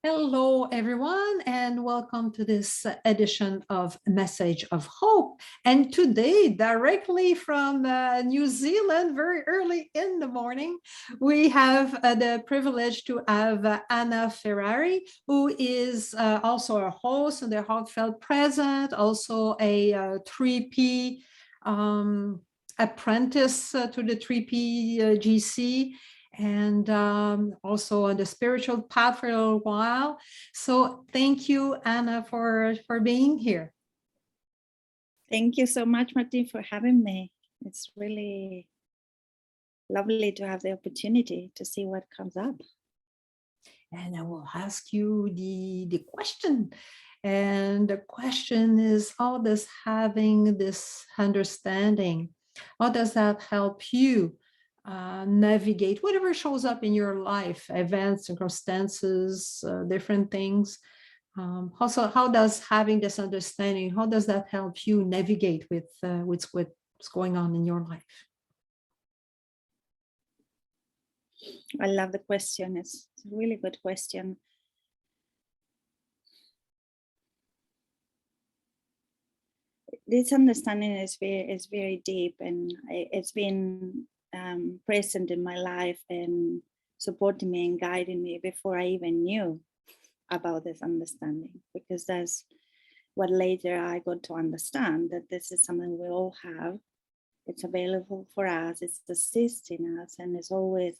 Hello, everyone, and welcome to this edition of Message of Hope. And today, directly from New Zealand, very early in the morning, we have the privilege to have Ana Ferrari, who is also a host and a heartfelt present, also a 3P apprentice to the 3P GC, and also on the spiritual path for a little while. So thank you, Ana, for being here. Thank you so much, Martin, for having me. It's really lovely to have the opportunity to see what comes up. And I will ask you the question. And the question is, how does having this understanding, how does that help you navigate whatever shows up in your life, events, circumstances, different things? Also, how does having this understanding, how does that help you navigate with what's going on in your life? I love the question. It's a really good question. This understanding is very deep, and it's been present in my life and supporting me and guiding me before I even knew about this understanding, because that's what later I got to understand, that this is something we all have. It's available for us, it's assisting us, and it's always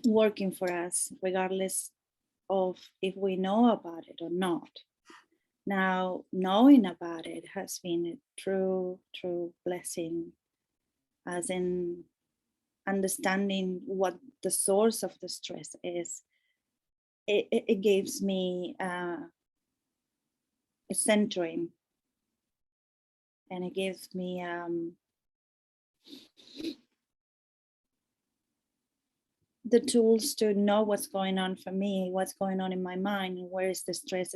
working for us, regardless of if we know about it or not. Now, knowing about it has been a true blessing, as in understanding what the source of the stress is. It gives me a centering, and it gives me the tools to know what's going on for me, what's going on in my mind, and where is the stress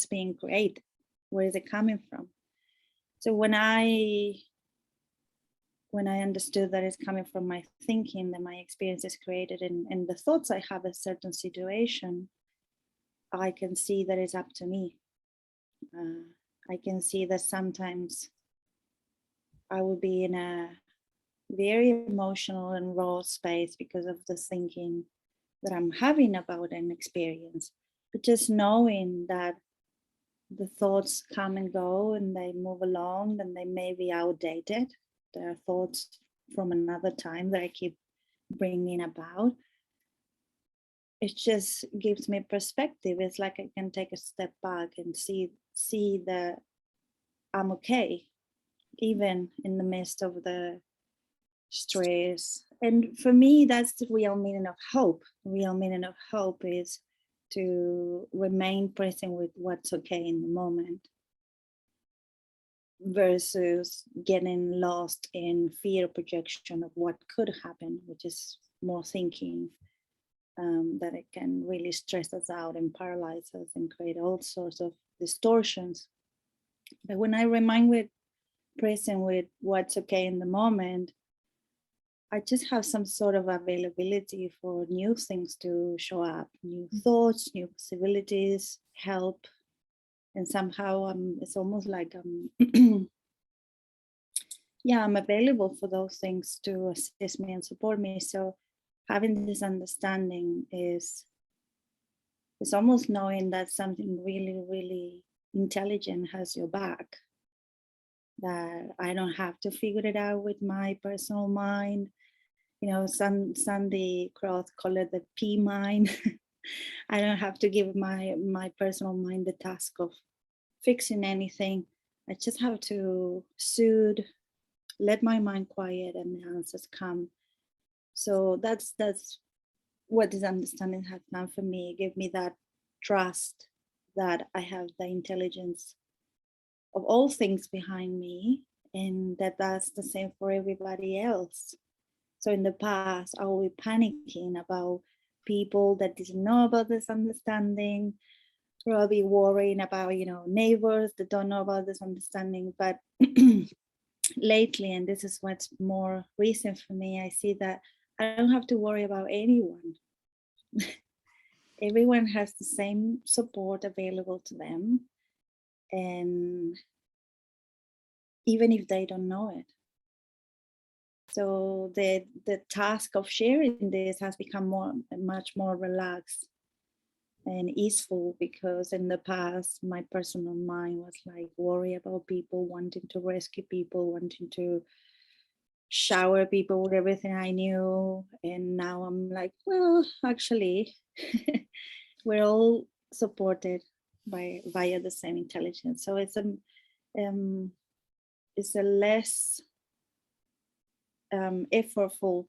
being created, where is it coming from? So when I understood that it's coming from my thinking, that my experience is created in the thoughts I have a certain situation, I can see that it's up to me. I can see that sometimes I will be in a very emotional and raw space because of the thinking that I'm having about an experience. But just knowing that the thoughts come and go and they move along, and they may be outdated. There are thoughts from another time that I keep bringing about. It just gives me perspective. It's like I can take a step back and see that I'm okay, even in the midst of the stress. And for me, that's the real meaning of hope. The real meaning of hope is to remain present with what's okay in the moment, versus getting lost in fear projection of what could happen, which is more thinking, that it can really stress us out and paralyze us and create all sorts of distortions. But when I remain present with what's okay in the moment, I just have some sort of availability for new things to show up, new thoughts, new possibilities, help. And somehow it's almost like I'm available for those things to assist me and support me. So having this understanding is almost knowing that something really intelligent has your back, that I don't have to figure it out with my personal mind. You know, Sandy Cross called it the P mind. I don't have to give my personal mind the task of fixing anything. I just have to soothe, let my mind quiet, and the answers come. So that's what this understanding has done for me. It gave me that trust that I have the intelligence of all things behind me, and that's the same for everybody else. So in the past, I will be panicking about people that didn't know about this understanding, or I'll be worrying about, neighbors that don't know about this understanding. But lately, and this is what's more recent for me, I see that I don't have to worry about anyone. Everyone has the same support available to them, and even if they don't know it. So the task of sharing this has become much more relaxed and easeful, because in the past my personal mind was like worry about people, wanting to rescue people, wanting to shower people with everything I knew. And now I'm like, well, actually, we're all supported by via the same intelligence. So it's a less effortful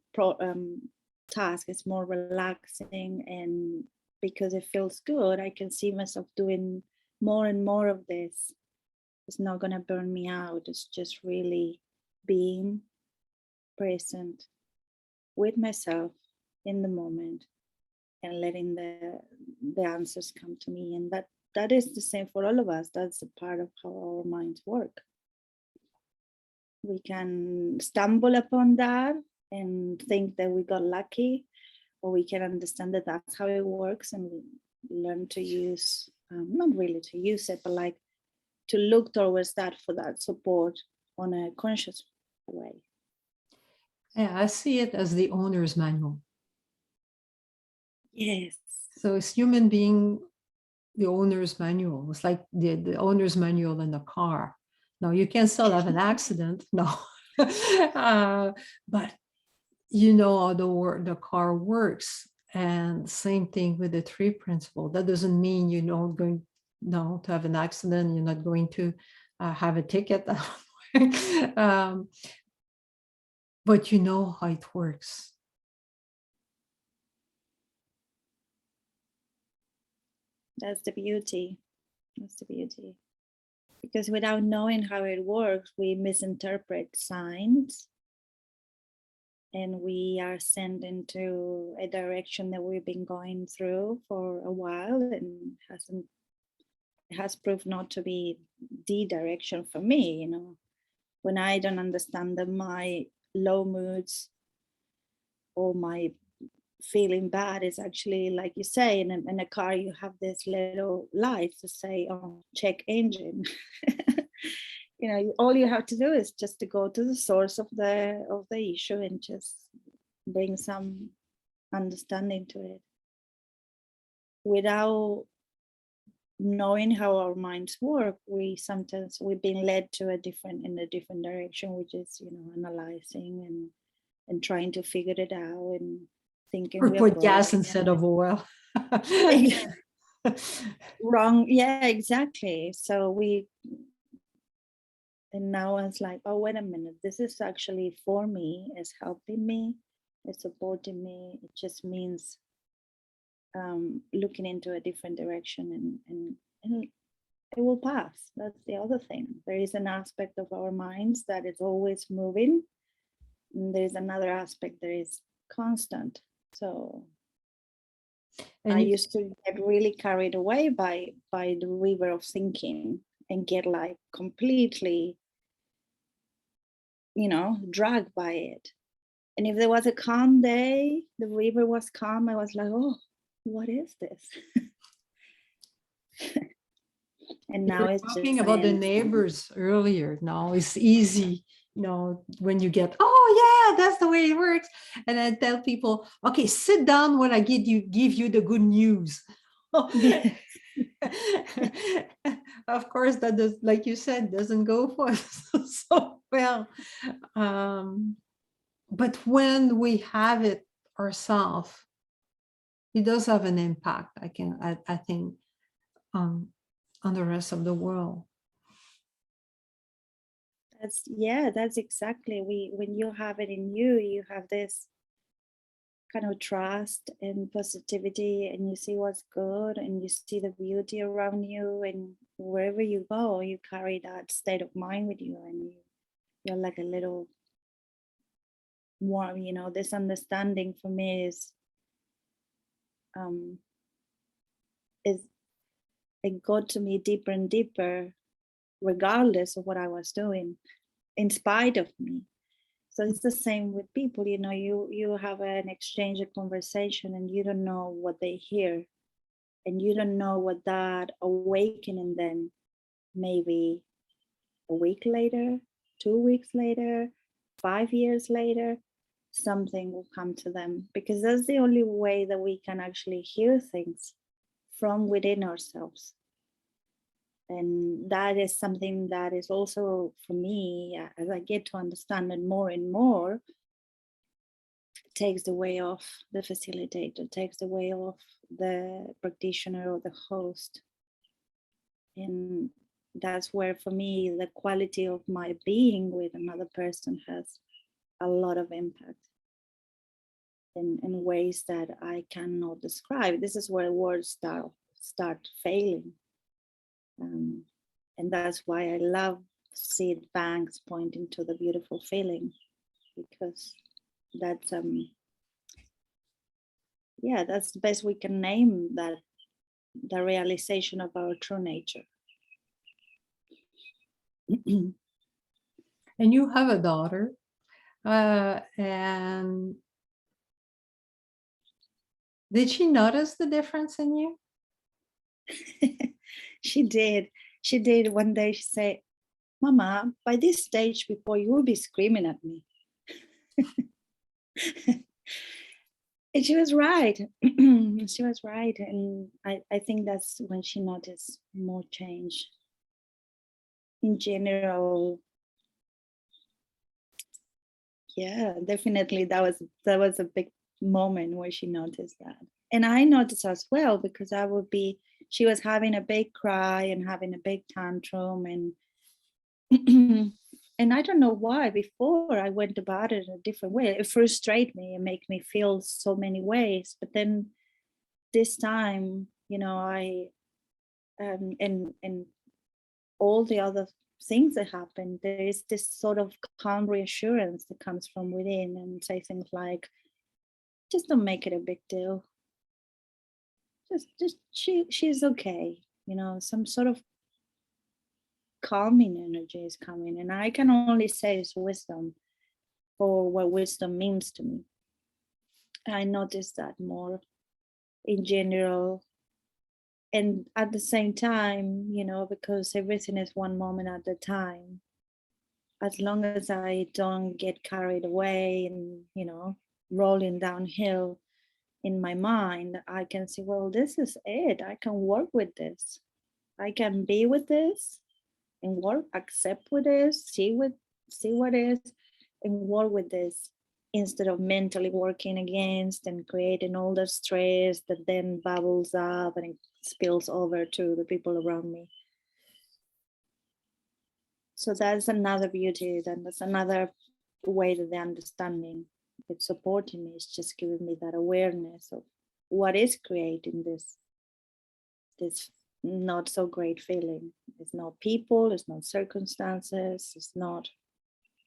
task. It's more relaxing, and because it feels good, I can see myself doing more and more of this. It's not going to burn me out. It's just really being present with myself in the moment and letting the answers come to me. And that is the same for all of us. That's a part of how our minds work. We can stumble upon that and think that we got lucky, or we can understand that that's how it works and learn to use, not really to use it, but like to look towards that for that support on a conscious way. Yeah, I see it as the owner's manual. Yes. So it's human being, the owner's manual. It's like the owner's manual in a car. Now, you can still have an accident, no. But you know how the car works. And same thing with the three principle. That doesn't mean you're not going to have an accident. You're not going to have a ticket. But you know how it works. That's the beauty. That's the beauty. Because without knowing how it works, we misinterpret signs, and we are sent into a direction that we've been going through for a while, and has proved not to be the direction for me. You know, when I don't understand that my low moods or my feeling bad is actually, like you say, in a car you have this little light to say, oh, check engine. You know, all you have to do is just to go to the source of the issue and just bring some understanding to it. Without knowing how our minds work, we've been led to in a different direction, which is, you know, analyzing and trying to figure it out and thinking Or we are put gas broke. instead of oil. Wrong. Yeah, exactly. And now it's like, oh, wait a minute, this is actually for me, it's helping me, it's supporting me. It just means looking into a different direction, and it will pass. That's the other thing. There is an aspect of our minds that is always moving, and there is another aspect that is constant. So I used to get really carried away by the river of thinking and get like completely, you know, dragged by it. And if there was a calm day, the river was calm, I was like, oh, what is this? And now it's talking just, I about the understand. neighbors earlier. Now it's easy, you know, when you get, oh yeah, that's the way it works. And I tell people, okay, sit down when I give you the good news. Of course, that does, like you said, doesn't go for so well. But when we have it ourselves, it does have an impact. I think on the rest of the world. That's exactly, when you have it in you, you have this kind of trust and positivity, and you see what's good, and you see the beauty around you, and wherever you go, you carry that state of mind with you, and you're like a little more, you know, this understanding for me is it got to me deeper and deeper, regardless of what I was doing. in spite of me. So it's the same with people, you know, you have an exchange, a conversation, and you don't know what they hear, and you don't know what that awakening then, maybe a week later, 2 weeks later, 5 years later, something will come to them, because that's the only way that we can actually hear things from within ourselves. And that is something that is also for me, as I get to understand it more and more, takes the way off the facilitator, takes the way off the practitioner or the host. And that's where, for me, the quality of my being with another person has a lot of impact in ways that I cannot describe. This is where words start failing. And that's why I love seed banks pointing to the beautiful feeling, because that's that's the best we can name that, the realization of our true nature. And you have a daughter, and did she notice the difference in you? She did. She did. One day she said, "Mama, by this stage before, you will be screaming at me." And she was right. She was right. And I think that's when she noticed more change. In general, yeah, definitely that was a big moment where she noticed that. And I noticed as well, because she was having a big cry and having a big tantrum, and and I don't know why before I went about it in a different way. It frustrated me and make me feel so many ways. But then this time, you know, I and all the other things that happen, there is this sort of calm reassurance that comes from within, and say things like, just don't make it a big deal. Just she's okay. You know, some sort of calming energy is coming. And I can only say it's wisdom, for what wisdom means to me. I notice that more in general. And at the same time, you know, because everything is one moment at a time, as long as I don't get carried away and, you know, rolling downhill in my mind, I can say, well, this is it. I can work with this. I can be with this and work, accept with this, see what is, and work with this, instead of mentally working against and creating all the stress that then bubbles up and it spills over to the people around me. So that's another beauty, and that's another way that the understanding, it's supporting me, it's just giving me that awareness of what is creating this not so great feeling. It's not people, it's not circumstances, it's not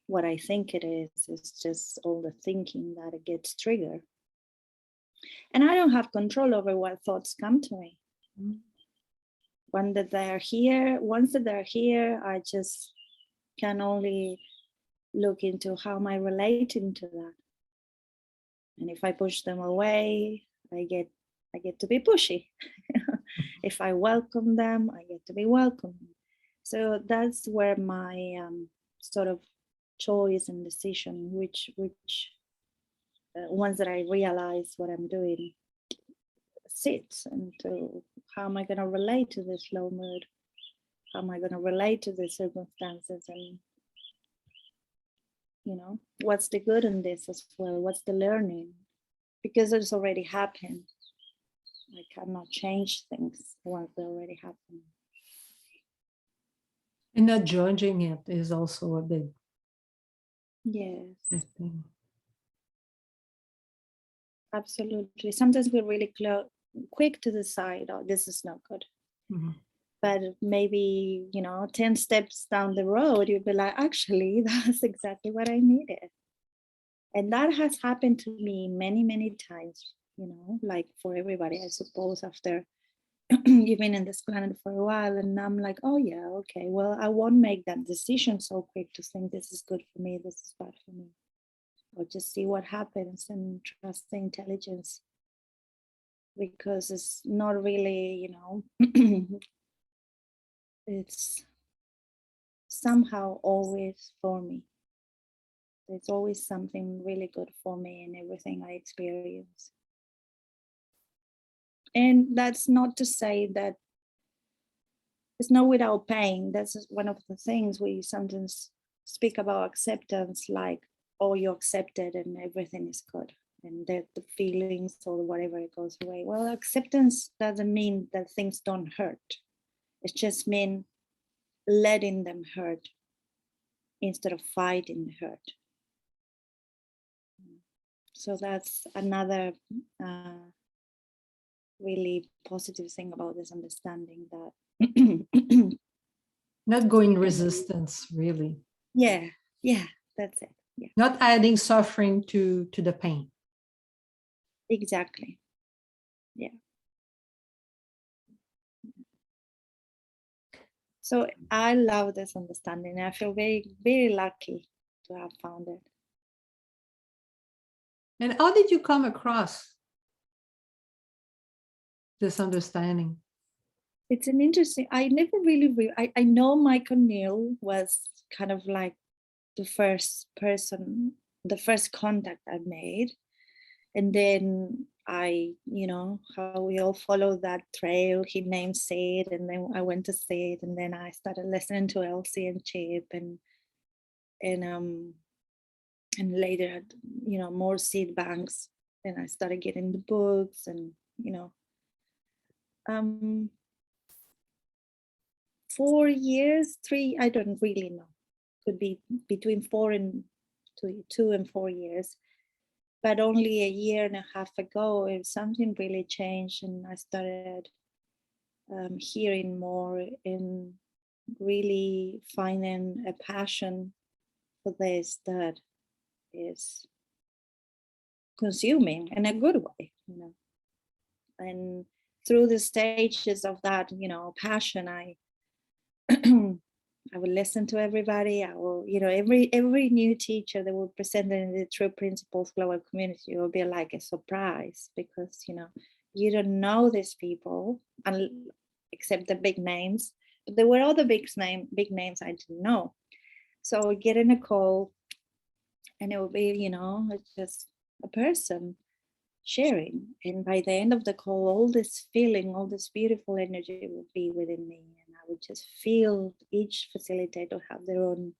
what I think it is. It's just all the thinking that it gets triggered. And I don't have control over what thoughts come to me. Once that they're here, I just can only look into how am I relating to that. And if I push them away, I get to be pushy. If I welcome them, I get to be welcomed. So that's where my sort of choice and decision, which once that I realize what I'm doing, sits into how am I going to relate to this low mood? How am I going to relate to the circumstances? And, you know, what's the good in this as well? What's the learning? Because it's already happened. I cannot change things once they already happen. And not judging it is also a big Yes, thing. absolutely. Sometimes we're really quick to decide, oh, this is not good. Mm-hmm. But maybe, you know, 10 steps down the road, you'll be like, actually, that's exactly what I needed. And that has happened to me many, many times, you know, like for everybody, I suppose, after you've been in this planet for a while, and I'm like, oh yeah, okay, well, I won't make that decision so quick to think this is good for me, this is bad for me. Or just see what happens and trust the intelligence, because it's not really, it's somehow always for me. There's always something really good for me in everything I experience. And that's not to say that it's not without pain. That's one of the things we sometimes speak about acceptance, like, oh, you're accepted and everything is good, and that the feelings or whatever it goes away. Well, acceptance doesn't mean that things don't hurt. It just means letting them hurt instead of fighting the hurt. So that's another really positive thing about this understanding, that Not going resistance, really. yeah, that's it. Yeah, Not adding suffering to the pain. exactly. Yeah. So I love this understanding. I feel very, very lucky to have found it. And how did you come across this understanding? It's an interesting, I never really, I know Michael Neal was kind of like the first person, the first contact I made. And then how we all follow that trail. He named Sid, and then I went to Sid, and then I started listening to Elsie and Chip, and and later, more seed banks. And I started getting the books, and um 4 years, three, I don't really know. Could be between 2 and 4 years. But only a year and a half ago, something really changed, and I started hearing more and really finding a passion for this that is consuming in a good way. And through the stages of that, passion, I will listen to everybody. I will, every new teacher that will present in the True Principles Global Community will be like a surprise, because you don't know these people except the big names. But there were other big names I didn't know. So getting a call, and it will be, just a person sharing. And by the end of the call, all this feeling, all this beautiful energy would be within me. And I would just feel each facilitator have their own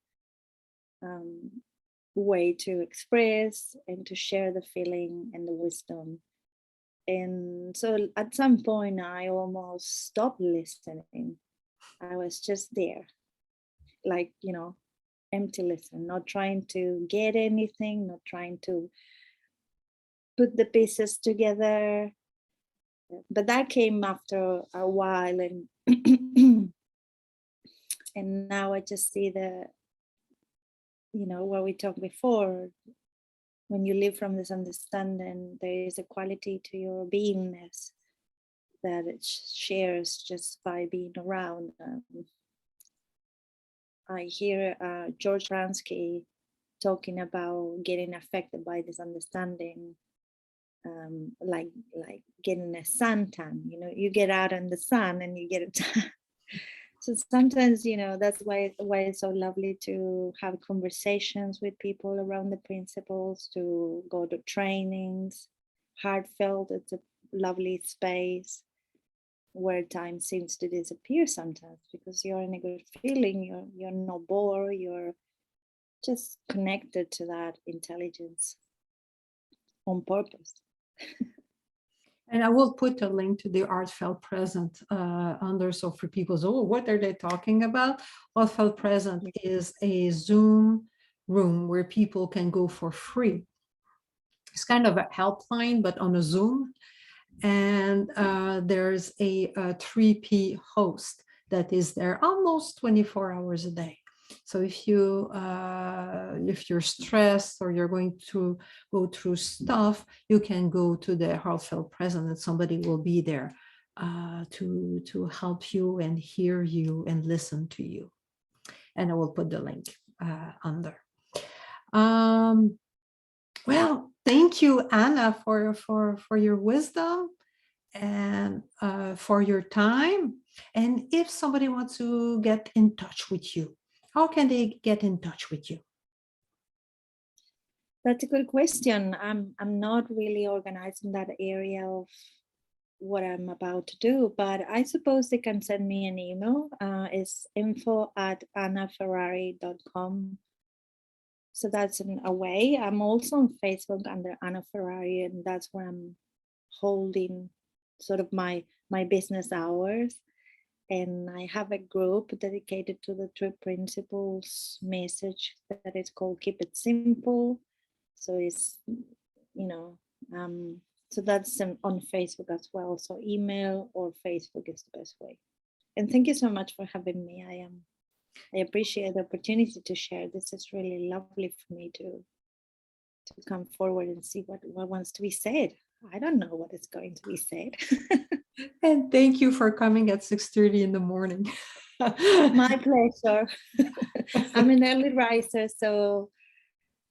way to express and to share the feeling and the wisdom. And so at some point, I almost stopped listening. I was just there, like, empty listen, not trying to get anything, not trying to put the pieces together. But that came after a while, and and now I just see what we talked before. When you live from this understanding, there is a quality to your beingness that it shares just by being around. I hear George Ransky talking about getting affected by this understanding, like getting a suntan. You get out in the sun and you get a tan. So sometimes, that's why it's so lovely to have conversations with people around the principles, to go to trainings, heartfelt. It's a lovely space where time seems to disappear sometimes, because you're in a good feeling, you're not bored, you're just connected to that intelligence on purpose. And I will put a link to the Art Felt Present under, so for people, oh, what are they talking about? Art Felt Present is a Zoom room where people can go for free. It's kind of a helpline, but on a Zoom. And there's a 3P host that is there almost 24 hours a day. So if you're stressed or you're going to go through stuff, you can go to the Heartfelt Present and somebody will be there to help you and hear you and listen to you. And I will put the link under. Well, thank you, Ana, for your wisdom and for your time. And if somebody wants to get in touch with you, how can they get in touch with you? That's a good question. I'm not really organized in that area of what I'm about to do, but I suppose they can send me an email. It's info@anaferrari.com. So that's in a way. I'm also on Facebook under Ana Ferrari, and that's where I'm holding sort of my business hours. And I have a group dedicated to the 3 principles message that is called Keep It Simple. So it's, so that's on Facebook as well. So email or Facebook is the best way. And thank you so much for having me. I appreciate the opportunity to share. This is really lovely for me to come forward and see what wants to be said. I don't know what is going to be said. And thank you for coming at 6:30 in the morning. My pleasure. I'm an early riser,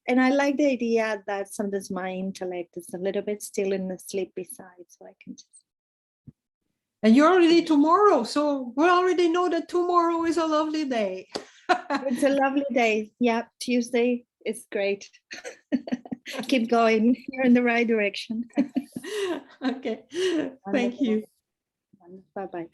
and I like the idea that sometimes my intellect is a little bit still in the sleepy side, so I can just. And you're already tomorrow, so we already know that tomorrow is a lovely day. It's a lovely day. Yeah, Tuesday is great. Keep going. You're in the right direction. Okay. Thank you. Bye-bye.